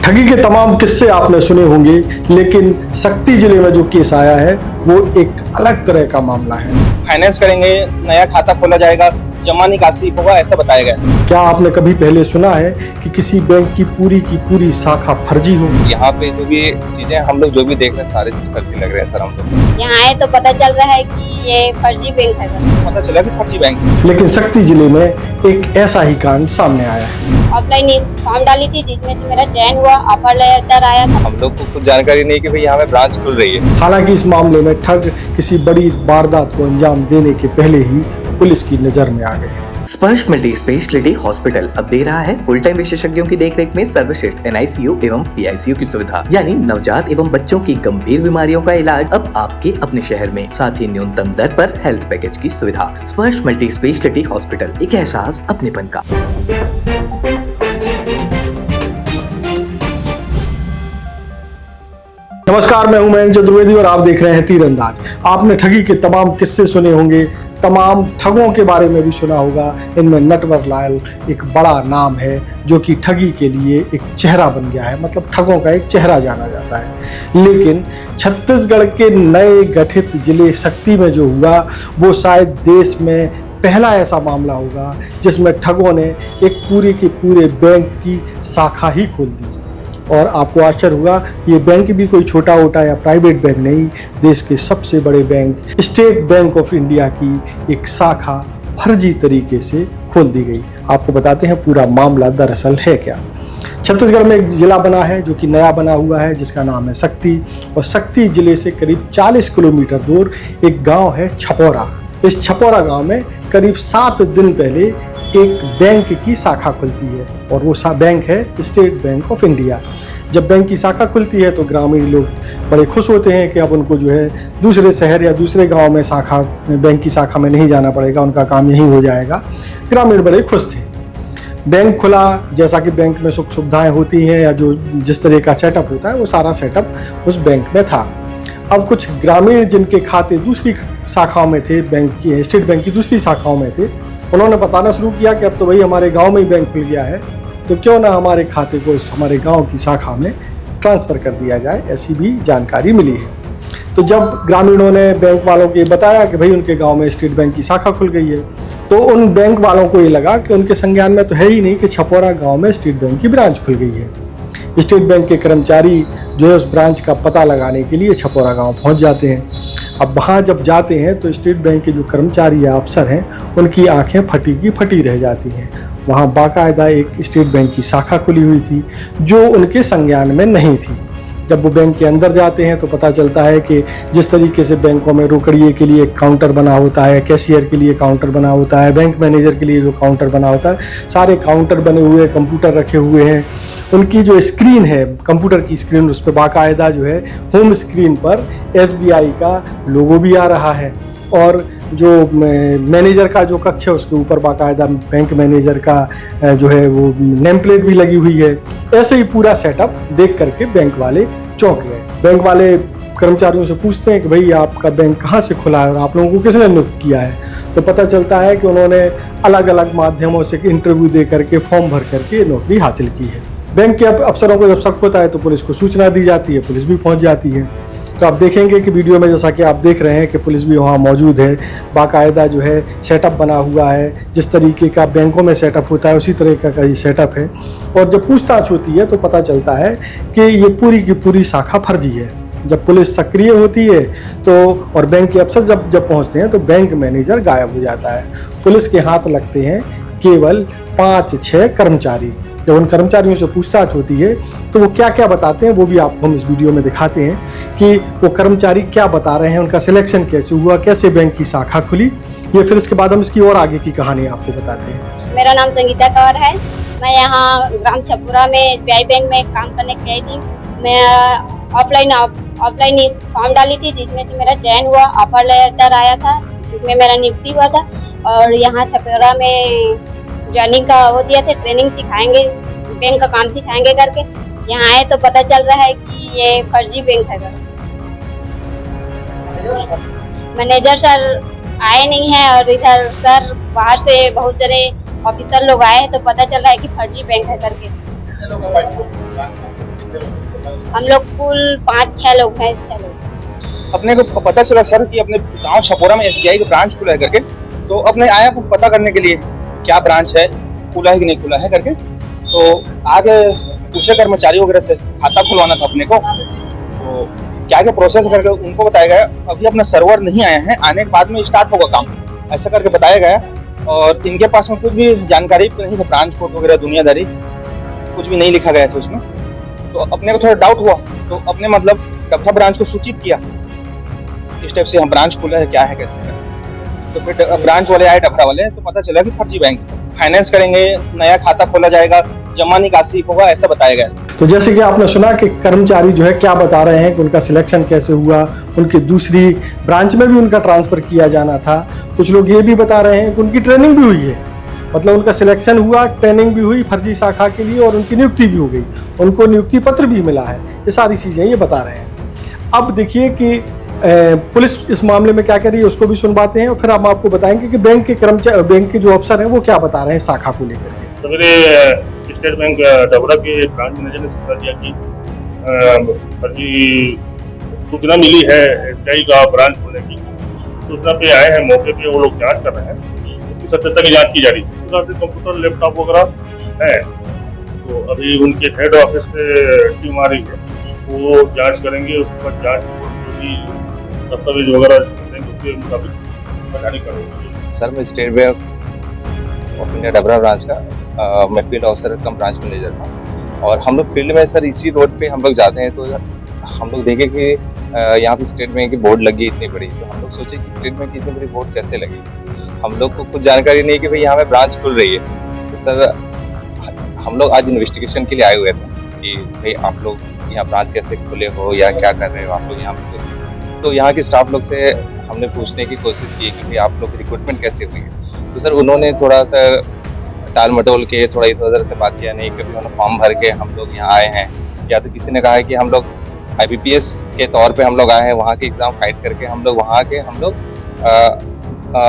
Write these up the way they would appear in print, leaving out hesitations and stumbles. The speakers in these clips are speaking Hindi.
ठगी के तमाम किस्से आपने सुने होंगे, लेकिन शक्ति जिले में जो केस आया है वो एक अलग तरह का मामला है। फाइनेंस करेंगे, नया खाता खोला जाएगा, जमा निकासी होगा, ऐसा बताया गया। क्या आपने कभी पहले सुना है कि किसी बैंक की पूरी शाखा फर्जी हो? यहाँ पे जो भी चीजें हम लोग जो भी देख रहे हैं सारे फर्जी लग रहे हैं सर। हम लोग यहाँ आए तो पता चल रहा है कि ये फर्जी बैंक है। पता चला कि फर्जी बैंक है। लेकिन शक्ति जिले में एक ऐसा ही कांड सामने आया है। ऑफलाइन फॉर्म डाली थी जिसमें से मेरा चयन हुआ, ऑफर लेटर आया था। हम लोग को कुछ जानकारी नहीं कि भाई यहाँ पे ब्रांच खुल रही है। हालांकि इस मामले में ठग किसी बड़ी वारदात को अंजाम देने के पहले ही पुलिस की नजर में आ गए। स्पर्श मल्टी स्पेशलिटी हॉस्पिटल अब दे रहा है फुल टाइम विशेषज्ञों की देखरेख में सर्वश्रेष्ठ NICU एवं PICU की सुविधा, यानी नवजात एवं बच्चों की गंभीर बीमारियों का इलाज अब आपके अपने शहर में, साथ ही न्यूनतम दर पर हेल्थ पैकेज की सुविधा। स्पर्श मल्टी स्पेशलिटी हॉस्पिटल, एक एहसास अपनेपन का। नमस्कार, मैं हूं मयंक चतुर्वेदी और आप देख रहे हैं तीरंदाज। आपने ठगी के तमाम किस्से सुने होंगे, तमाम ठगों के बारे में भी सुना होगा। इनमें नटवर लाल एक बड़ा नाम है जो कि ठगी के लिए एक चेहरा बन गया है, मतलब ठगों का एक चेहरा जाना जाता है। लेकिन छत्तीसगढ़ के नए गठित जिले शक्ति में जो हुआ वो शायद देश में पहला ऐसा मामला होगा जिसमें ठगों ने एक पूरे के पूरे बैंक की शाखा ही खोल दी। और आपको आश्चर्य होगा, ये बैंक भी कोई छोटा मोटा या प्राइवेट बैंक नहीं, देश के सबसे बड़े bank state bank of India की एक शाखा फर्जी तरीके से खोल दी गई। आपको बताते हैं पूरा मामला दरअसल है क्या। छत्तीसगढ़ में एक जिला बना है जो कि नया बना हुआ है, जिसका नाम है शक्ति। और शक्ति जिले से करीब 40 किलोमीटर दूर एक गाँव है छपोरा। इस छपोरा गाँव में करीब 7 दिन पहले एक बैंक की शाखा खुलती है और वो बैंक है स्टेट बैंक ऑफ इंडिया। जब बैंक की शाखा खुलती है तो ग्रामीण लोग बड़े खुश होते हैं कि अब उनको जो है दूसरे शहर या दूसरे गांव में बैंक की शाखा में नहीं जाना पड़ेगा, उनका काम यहीं हो जाएगा। ग्रामीण बड़े खुश थे। बैंक खुला, जैसा कि बैंक में सुख सुविधाएं होती हैं या जो जिस तरह का सेटअप होता है वो सारा सेटअप उस बैंक में था। अब कुछ ग्रामीण जिनके खाते दूसरी शाखाओं में थे, बैंक की स्टेट बैंक की दूसरी शाखाओं में थे, उन्होंने बताना शुरू किया कि अब तो भाई हमारे गांव में ही बैंक खुल गया है, तो क्यों ना हमारे खाते को हमारे गांव की शाखा में ट्रांसफ़र कर दिया जाए। ऐसी भी जानकारी मिली है। तो जब ग्रामीणों ने बैंक वालों को बताया कि भाई उनके गांव में स्टेट बैंक की शाखा खुल गई है, तो उन बैंक वालों को ये लगा कि उनके संज्ञान में तो है ही नहीं कि छपोरा गाँव में स्टेट बैंक की ब्रांच खुल गई है। स्टेट बैंक के कर्मचारी जो है उस ब्रांच का पता लगाने के लिए छपोरा गाँव पहुँच जाते हैं। अब वहाँ जब जाते हैं तो स्टेट बैंक के जो कर्मचारी या अफसर हैं उनकी आंखें फटी की फटी रह जाती हैं। वहाँ बाकायदा एक स्टेट बैंक की शाखा खुली हुई थी जो उनके संज्ञान में नहीं थी। जब वो बैंक के अंदर जाते हैं तो पता चलता है कि जिस तरीके से बैंकों में रोकड़िए के लिए काउंटर बना होता है, कैशियर के लिए काउंटर बना होता है, बैंक मैनेजर के लिए जो काउंटर बना होता है, सारे काउंटर बने हुए, कंप्यूटर रखे हुए हैं। उनकी जो स्क्रीन है, कंप्यूटर की स्क्रीन, उस पर बाकायदा जो है होम स्क्रीन पर SBI का लोगो भी आ रहा है और जो मैनेजर का जो कक्ष है उसके ऊपर बाकायदा बैंक मैनेजर का जो है वो नेम प्लेट भी लगी हुई है। ऐसे ही पूरा सेटअप देख करके बैंक वाले चौंक गए। बैंक वाले कर्मचारियों से पूछते हैं कि भाई आपका बैंक कहाँ से खुला है और आप लोगों को किसने नियुक्त किया है। तो पता चलता है कि उन्होंने अलग अलग माध्यमों से इंटरव्यू दे करके फॉर्म भर करके नौकरी हासिल की है। बैंक के अफसरों को जब शक होता है तो पुलिस को सूचना दी जाती है, पुलिस भी पहुंच जाती है। तो आप देखेंगे कि वीडियो में जैसा कि आप देख रहे हैं कि पुलिस भी वहाँ मौजूद है। बाकायदा जो है सेटअप बना हुआ है, जिस तरीके का बैंकों में सेटअप होता है उसी तरह का ये सेटअप है। और जब पूछताछ होती है तो पता चलता है कि ये पूरी की पूरी शाखा फर्जी है। जब पुलिस सक्रिय होती है तो और बैंक के अफसर जब पहुँचते हैं तो बैंक मैनेजर गायब हो जाता है। पुलिस के हाथ लगते हैं केवल 5-6 कर्मचारी। जब उन कर्मचारियों से पूछताछ होती है तो वो क्या क्या बताते हैं वो भी आपको हम इस वीडियो में दिखाते हैं कि वो कर्मचारी क्या बता रहे हैं, उनका सिलेक्शन कैसे हुआ, कैसे बैंक की शाखा खुली। ये फिर इसके बाद हम इसकी और आगे की कहानी आपको बताते हैं। मेरा नाम संगीता कौर है। मैं यहाँ ग्राम छपुरा में SBI बैंक में काम करने के आई थी। मैं ऑफलाइन फॉर्म डाली थी जिसमें से मेरा चयन हुआ, ऑफर लेटर आया था जिसमें मेरा नियुक्ति हुआ था। और यहाँ छपुरा में ज्वाइनिंग का वो दिया था, ट्रेनिंग सिखाएंगे, बैंक का काम सिखाएंगे करके। यहाँ आए तो पता चल रहा है कि ये फर्जी बैंक है। मैनेजर सर आए नहीं है और इधर सर बाहर से बहुत जने ऑफिसर लोग आए तो पता चल रहा है कि फर्जी बैंक है करके। हम लोग कुल 5-6 लोग हैं, 6 लोग। अपने को पता चला सर कि अपने गांव छपोरा में एसबीआई का ब्रांच खुला है करके, तो अपने आया पता करने के लिए क्या ब्रांच है, खुला है कि नहीं खुला है करके। तो आज दूसरे कर्मचारी वगैरह से खाता खुलवाना था अपने को, तो क्या क्या प्रोसेस करके उनको बताया गया। अभी अपना सर्वर नहीं आया है, आने के बाद में स्टार्ट होगा काम, ऐसा करके बताया गया। और इनके पास में कुछ भी जानकारी तो नहीं था, ब्रांच कोड वगैरह दुनियादारी कुछ भी नहीं लिखा गया था उसमें। तो अपने को थोड़ा डाउट हुआ, तो अपने मतलब डब्बा ब्रांच को सूचित किया इस टाइप से हम ब्रांच खोला है, क्या है कैसे है। तो फिर ब्रांच वाले आए, डब्बा वाले, तो पता चला कि फर्जी बैंक, फाइनेंस करेंगे, नया खाता खोला जाएगा, जमा निकासी होगा, ऐसा बताया गया। तो जैसे कि आपने सुना कि कर्मचारी जो है क्या बता रहे हैं कि उनका सिलेक्शन कैसे हुआ, उनकी दूसरी ब्रांच में भी उनका ट्रांसफर किया जाना था। कुछ लोग ये भी बता रहे हैं कि उनकी ट्रेनिंग भी हुई है, मतलब उनका सिलेक्शन हुआ, ट्रेनिंग भी हुई फर्जी शाखा के लिए और उनकी नियुक्ति भी हो गई, उनको नियुक्ति पत्र भी मिला है। ये सारी चीज़ें ये बता रहे हैं। अब देखिए कि पुलिस इस मामले में क्या कर रही है, उसको भी सुनवाते हैं और फिर हम आपको बताएंगे कि बैंक के कर्मचारी, बैंक के जो अफसर हैं वो क्या बता रहे हैं शाखा को लेकर के। सवेरे स्टेट बैंक डबरा के ब्रांच मैनेजर ने सूचना दिया कि फर्जी सूचना मिली है एसबीआई का ब्रांच खोलने की। सूचना पे आए हैं, मौके पे वो लोग जांच कर रहे हैं, उसकी सत्यता की जांच की जा रही है। उस कंप्यूटर लैपटॉप वगैरह है, तो अभी उनके हेड ऑफिस पे टीम आ रही है, वो जांच करेंगे। उसके बाद जांच जो भी दस्तावेज वगैरह उसके मुताबिक जारी करेंगे। सर मैं state bank of India Dabra branch का मैं फील्ड ऑफिसर कम ब्रांच मैनेजर था। और हम लोग फील्ड में सर इसी रोड पे हम लोग जाते हैं, तो हम लोग देखे कि यहाँ पे स्टेट बैंक की बोर्ड लगी इतनी बड़ी, तो हम लोग सोचे कि स्टेट बैंक की इतनी बड़ी बोर्ड कैसे लगी। हम लोग को कुछ जानकारी नहीं कि भाई यहाँ पे ब्रांच खुल रही है। तो सर हम लोग आज इन्वेस्टिगेशन के लिए आए हुए थे कि भाई आप लोग यहाँ ब्रांच कैसे खुले हो या क्या कर रहे हो आप लोग यहाँ पे। तो यहाँ के स्टाफ लोग से हमने पूछने की कोशिश की कि भाई आप लोग की रिक्रूटमेंट कैसे हुई है। तो सर उन्होंने थोड़ा सा टाल मटोल के थोड़ा इधर उधर से बात किया, नहीं कभी उन्होंने फॉर्म भर के हम लोग यहाँ आए हैं, या तो किसी ने कहा है कि हम लोग IBPS के तौर पे हम लोग आए हैं, वहाँ के एग्ज़ाम फाइट करके हम लोग वहाँ के हम लोग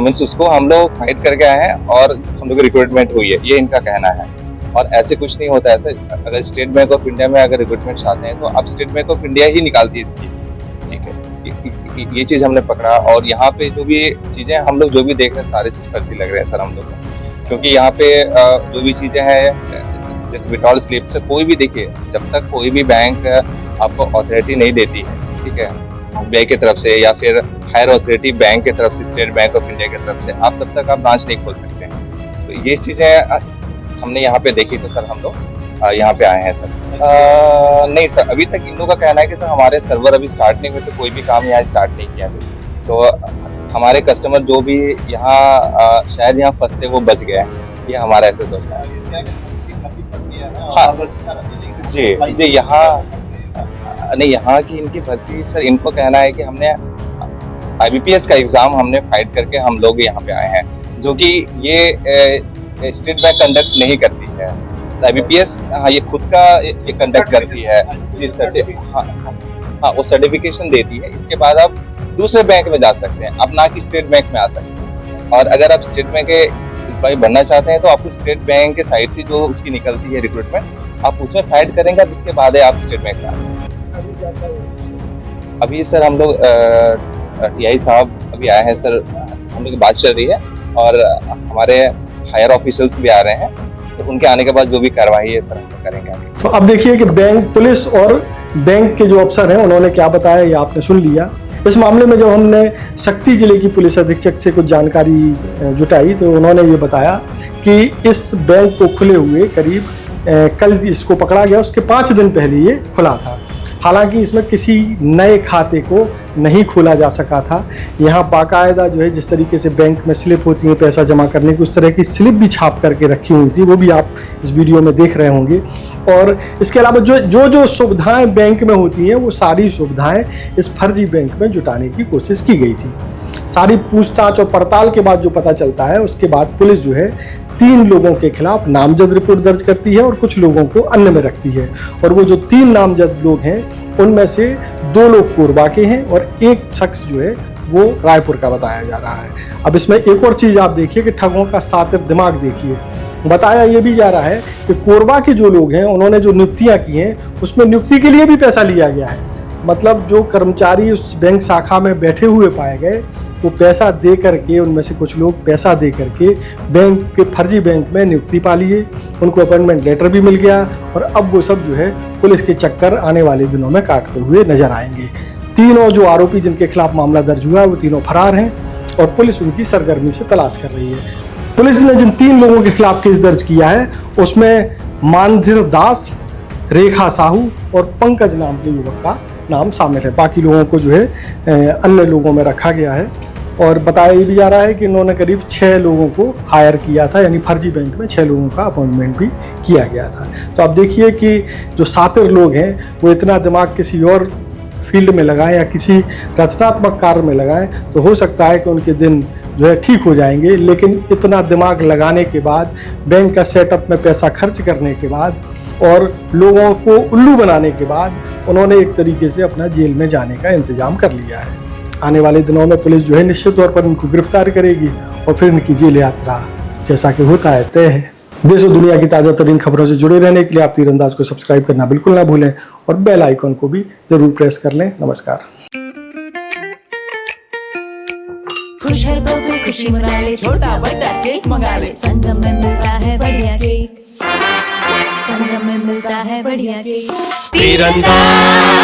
मीन्स उसको हम लोग फाइट करके आए हैं और हम लोग रिक्रूटमेंट हुई है, ये इनका कहना है। और ऐसे कुछ नहीं होता। ऐसे अगर स्टेट बैंक ऑफ इंडिया में अगर रिक्रूटमेंट चाहते हैं तो अब स्टेट बैंक ऑफ इंडिया ही निकालती है इसकी, ठीक है। ये चीज़ हमने पकड़ा। और यहाँ पे जो भी चीज़ें हम लोग जो भी देख रहे हैं सारी चीज़ फर्जी लग रहे हैं सर हम लोग को, क्योंकि यहाँ पे जो भी चीज़ें हैं जैसे विड्रॉल स्लिप से कोई भी देखिए, जब तक कोई भी बैंक आपको अथॉरिटी नहीं देती है, ठीक है, बैंक की तरफ से या फिर हायर अथॉरिटी बैंक की तरफ से, स्टेट बैंक ऑफ इंडिया की तरफ से, आप तब तक आप ब्रांच नहीं खोल सकते हैं। तो ये चीज़ें हमने यहाँ पे देखी तो सर हम लोग यहाँ पे आए हैं सर। नहीं सर, अभी तक इन लोगों का कहना है कि सर हमारे सर्वर अभी स्टार्ट नहीं हुए, तो कोई भी काम यहाँ स्टार्ट नहीं किया। तो हमारे कस्टमर जो भी यहाँ शायद यहाँ फंसते वो बच गए हैं, ये हमारा ऐसे सोचना है। हाँ जी जी, यहाँ नहीं, यहाँ की इनकी भर्ती सर, इनको कहना है कि हमने IBPS का एग्ज़ाम हमने फाइट करके हम लोग यहाँ पे आए हैं, जो कि ये स्टेट बैंक कंडक्ट नहीं करती है। IBPS हाँ ये खुद का ये कंडक्ट करती है जी सर। हाँ वो सर्टिफिकेशन देती है, इसके बाद आप दूसरे बैंक में जा सकते हैं, आप ना कि स्टेट बैंक में आ सकते हैं। और अगर आप स्टेट बैंक के एम्प्लॉय बनना चाहते हैं तो आपको स्टेट बैंक के साइड से जो उसकी निकलती है रिक्रूटमेंट, आप उसमें फाइट करेंगे, जिसके बाद आप स्टेट बैंक में आ सकते हैं। अभी सर हम लोग TI साहब अभी आए हैं सर, हम लोग की बात चल रही है और हमारे हायर ऑफिशियल्स भी आ रहे हैं, तो उनके आने के बाद जो भी कार्रवाई है सर हम करेंगे आगे। तो अब देखिए कि बैंक, पुलिस और बैंक के जो अफसर हैं उन्होंने क्या बताया, ये आपने सुन लिया। इस मामले में जब हमने शक्ति जिले की पुलिस अधीक्षक से कुछ जानकारी जुटाई तो उन्होंने ये बताया कि इस बैंक को खुले हुए करीब कल इसको पकड़ा गया, उसके 5 दिन पहले ये खुला था। हालांकि इसमें किसी नए खाते को नहीं खोला जा सका था। यहाँ बाकायदा जो है जिस तरीके से बैंक में स्लिप होती है पैसा जमा करने की, उस तरह की स्लिप भी छाप करके रखी हुई थी, वो भी आप इस वीडियो में देख रहे होंगे। और इसके अलावा जो सुविधाएं बैंक में होती हैं वो सारी सुविधाएं इस फर्जी बैंक में जुटाने की कोशिश की गई थी। सारी पूछताछ और पड़ताल के बाद जो पता चलता है, उसके बाद पुलिस जो है 3 लोगों के खिलाफ नामजद रिपोर्ट दर्ज करती है और कुछ लोगों को अन्य में रखती है। और वो जो 3 नामजद लोग हैं उनमें से 2 लोग कोरबा के हैं और एक शख्स जो है वो रायपुर का बताया जा रहा है। अब इसमें एक और चीज़ आप देखिए कि ठगों का सातिर दिमाग देखिए। बताया ये भी जा रहा है कि कोरबा के जो लोग हैं उन्होंने जो नियुक्तियां की हैं उसमें नियुक्ति के लिए भी पैसा लिया गया है। मतलब जो कर्मचारी उस बैंक शाखा में बैठे हुए पाए गए वो पैसा दे करके, उनमें से कुछ लोग पैसा दे करके बैंक के फर्जी बैंक में नियुक्ति पा लिए, उनको अपॉइंटमेंट लेटर भी मिल गया और अब वो सब जो है पुलिस के चक्कर आने वाले दिनों में काटते हुए नजर आएंगे। तीनों जो आरोपी जिनके खिलाफ मामला दर्ज हुआ वो तीनों फरार हैं और पुलिस उनकी सरगर्मी से तलाश कर रही है। पुलिस ने जिन 3 लोगों के खिलाफ केस दर्ज किया है उसमें मानधीर दास, रेखा साहू और पंकज नाम के युवक का नाम शामिल है। बाकी लोगों को जो है अन्य लोगों में रखा गया है और बताया ये भी जा रहा है कि इन्होंने करीब 6 लोगों को हायर किया था, यानी फर्जी बैंक में 6 लोगों का अपॉइंटमेंट भी किया गया था। तो आप देखिए कि जो शातिर लोग हैं वो इतना दिमाग किसी और फील्ड में लगाएं या किसी रचनात्मक कार्य में लगाएं तो हो सकता है कि उनके दिन जो है ठीक हो जाएंगे, लेकिन इतना दिमाग लगाने के बाद, बैंक का सेटअप में पैसा खर्च करने के बाद और लोगों को उल्लू बनाने के बाद उन्होंने एक तरीके से अपना जेल में जाने का इंतजाम कर लिया है। आने वाले दिनों में पुलिस जो है निश्चित तौर पर इनको गिरफ्तार करेगी और फिर इनकी जेल यात्रा जैसा कि होता है तय है। देश और दुनिया की ताज़ा तरीन खबरों से जुड़े रहने के लिए आप तीरंदाज को सब्सक्राइब करना बिल्कुल ना भूलें और बेल आइकन को भी जरूर प्रेस कर लें। नमस्कार। खुश है तो फिर खुशी मना ले, छोटा बड़ा केक मंगा ले, संगम में मिलता है बढ़िया केक, संगम में मिलता है बढ़िया केक। तीरंदाज।